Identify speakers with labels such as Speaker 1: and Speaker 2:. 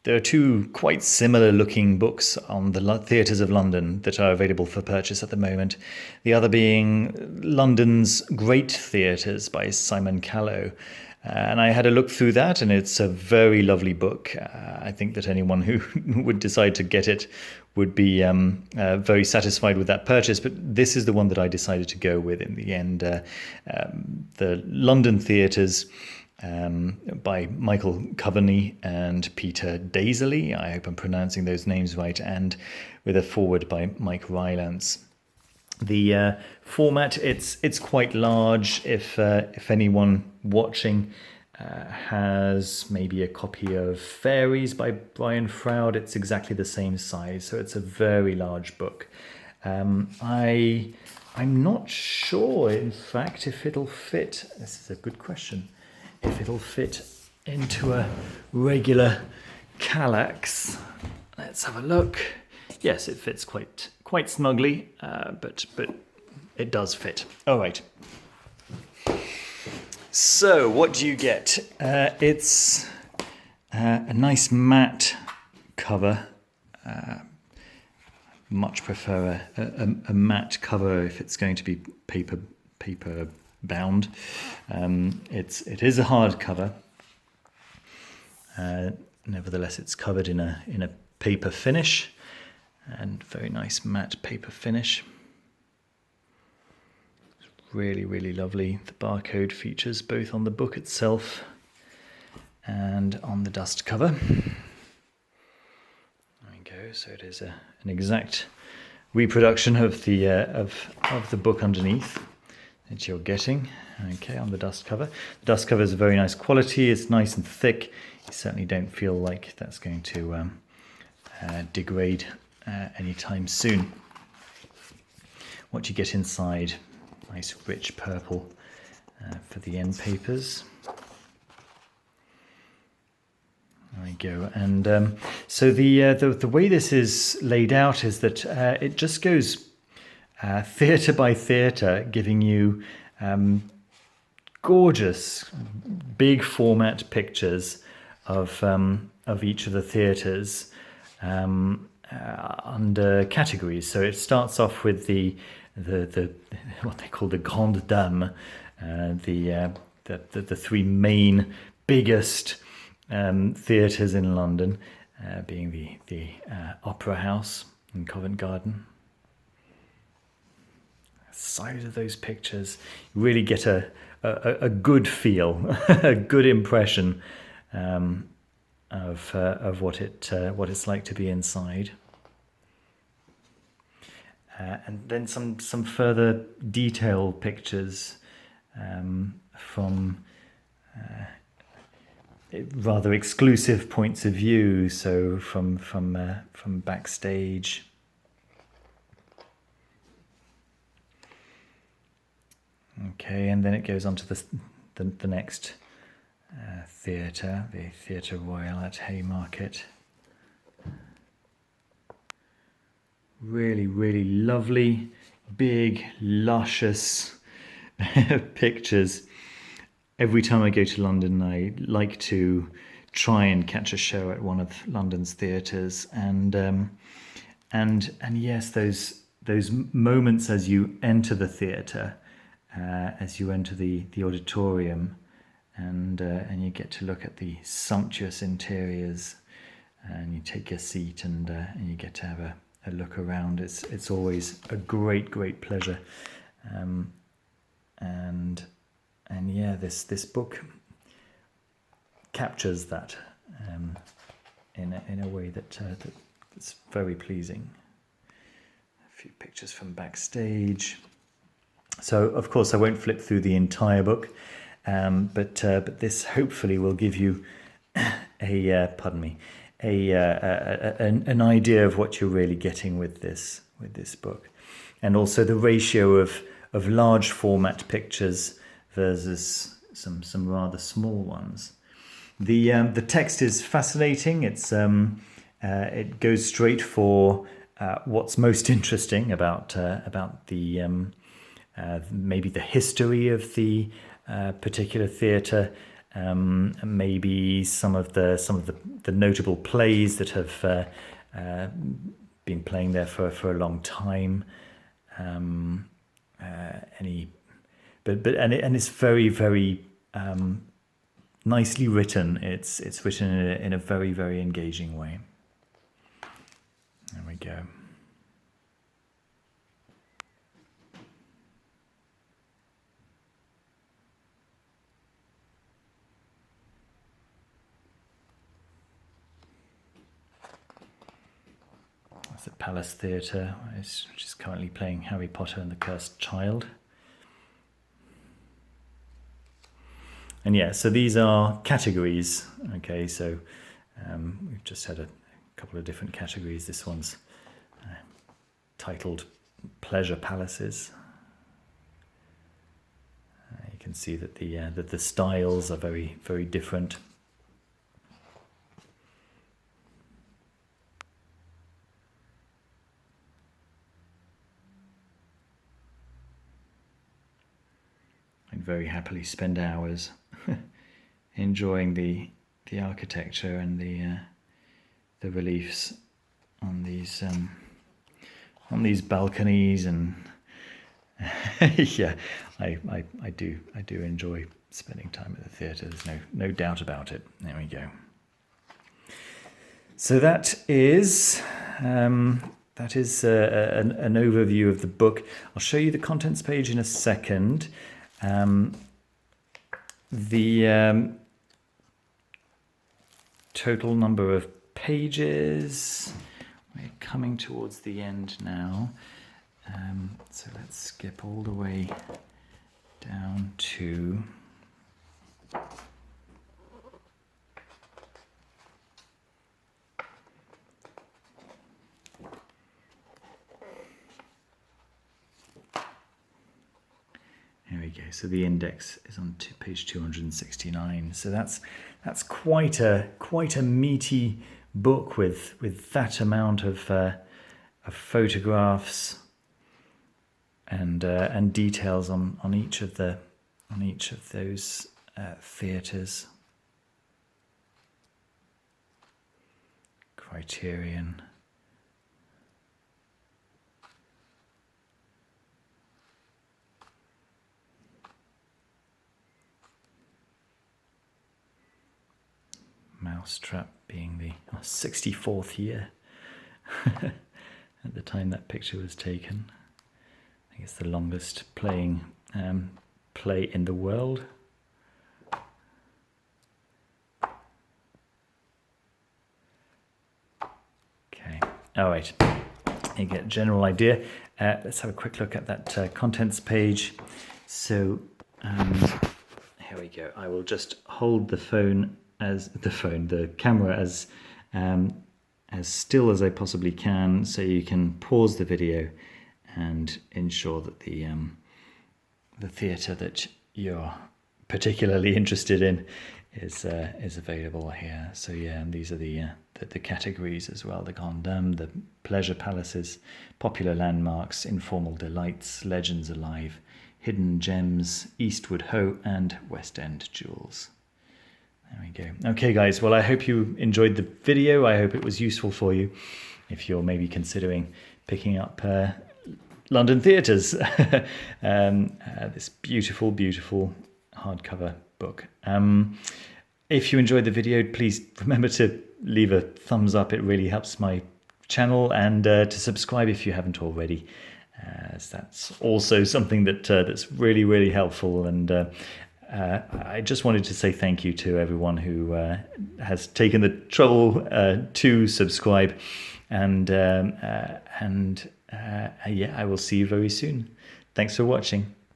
Speaker 1: There are two quite similar looking books on the theatres of London that are available for purchase at the moment. The other being London's Great Theatres by Simon Callow. And I had a look through that, and it's a very lovely book. I think that anyone who would decide to get it would be very satisfied with that purchase. But this is the one that I decided to go with in the end. The London Theatres by Michael Coveney and Peter Dazeley. I hope I'm pronouncing those names right. And with a foreword by Mike Rylance. The format, it's quite large. If anyone watching has maybe a copy of Fairies by Brian Froud, it's exactly the same size, so it's a very large book. I'm not sure, in fact, if it'll fit. This is a good question. If it'll fit into a regular Kallax. Let's have a look. Yes, it fits quite snugly, but it does fit. All right. So, what do you get? It's a nice matte cover. Much prefer a matte cover if it's going to be paper bound. It is a hard cover. Nevertheless, it's covered in a paper finish. And very nice matte paper finish. It's really, really lovely. The barcode features both on the book itself and on the dust cover. There we go. So it is an exact reproduction of the book underneath that you're getting. Okay, on the dust cover. The dust cover is a very nice quality. It's nice and thick. You certainly don't feel like that's going to degrade anytime soon. What you get inside, nice rich purple for the end papers. There we go. And so the way this is laid out is that it just goes theatre by theatre, giving you gorgeous big format pictures of each of the theatres. Under categories. So it starts off with the what they call the Grande Dame, the three main biggest theatres in London, being the Opera House in Covent Garden. The size of those pictures, you really get a good feel, a good impression of what it's like to be inside, and then some further detailed pictures from rather exclusive points of view. So from backstage. Okay, and then it goes on to the next theatre, the Theatre Royal at Haymarket. Really, really lovely, big, luscious pictures. Every time I go to London, I like to try and catch a show at one of London's theatres, and yes, those moments as you enter the theatre, as you enter the auditorium. And you get to look at the sumptuous interiors, and you take your seat, and you get to have a look around. It's always a great pleasure, and yeah, this book captures that in a way that's very pleasing. A few pictures from backstage. So of course I won't flip through the entire book. But this hopefully will give you an idea of what you're really getting with this book, and also the ratio of large format pictures versus some rather small ones. The text is fascinating. It goes straight for what's most interesting about the maybe the history of the particular theatre, and maybe some of the notable plays that have been playing there for a long time. And it's very, very nicely written. It's written in a very, very engaging way. There we go. That's the Palace Theatre, which is currently playing Harry Potter and the Cursed Child. And yeah, so these are categories. Okay, so we've just had a couple of different categories. This one's titled Pleasure Palaces. You can see that the styles are very, very different. I'd very happily spend hours enjoying the architecture and the reliefs on these balconies, and yeah, I do enjoy spending time at the theatre. There's no doubt about it. There we go. So that is an overview of the book. I'll show you the contents page in a second. The total number of pages, we're coming towards the end now, so let's skip all the way down to there we go. So the index is on page 269. So that's quite a meaty book with that amount of photographs and details on each of those theatres. Criterion. Mousetrap being the 64th year at the time that picture was taken. I think it's the longest play in the world. Okay, all right, you get a general idea. Let's have a quick look at that contents page. So here we go. I will just hold the camera as still as I possibly can, so you can pause the video and ensure that the theatre that you're particularly interested in is available here. So yeah, and these are the categories as well: the Grand Dame, the Pleasure Palaces, Popular Landmarks, Informal Delights, Legends Alive, Hidden Gems, Eastward Ho, and West End Jewels. There we go. Okay, guys. Well, I hope you enjoyed the video. I hope it was useful for you if you're maybe considering picking up London theatres. This beautiful, beautiful hardcover book. If you enjoyed the video, please remember to leave a thumbs up. It really helps my channel, and to subscribe if you haven't already. As that's also something that's really, really helpful. And I just wanted to say thank you to everyone who has taken the trouble to subscribe, and yeah, I will see you very soon. Thanks for watching.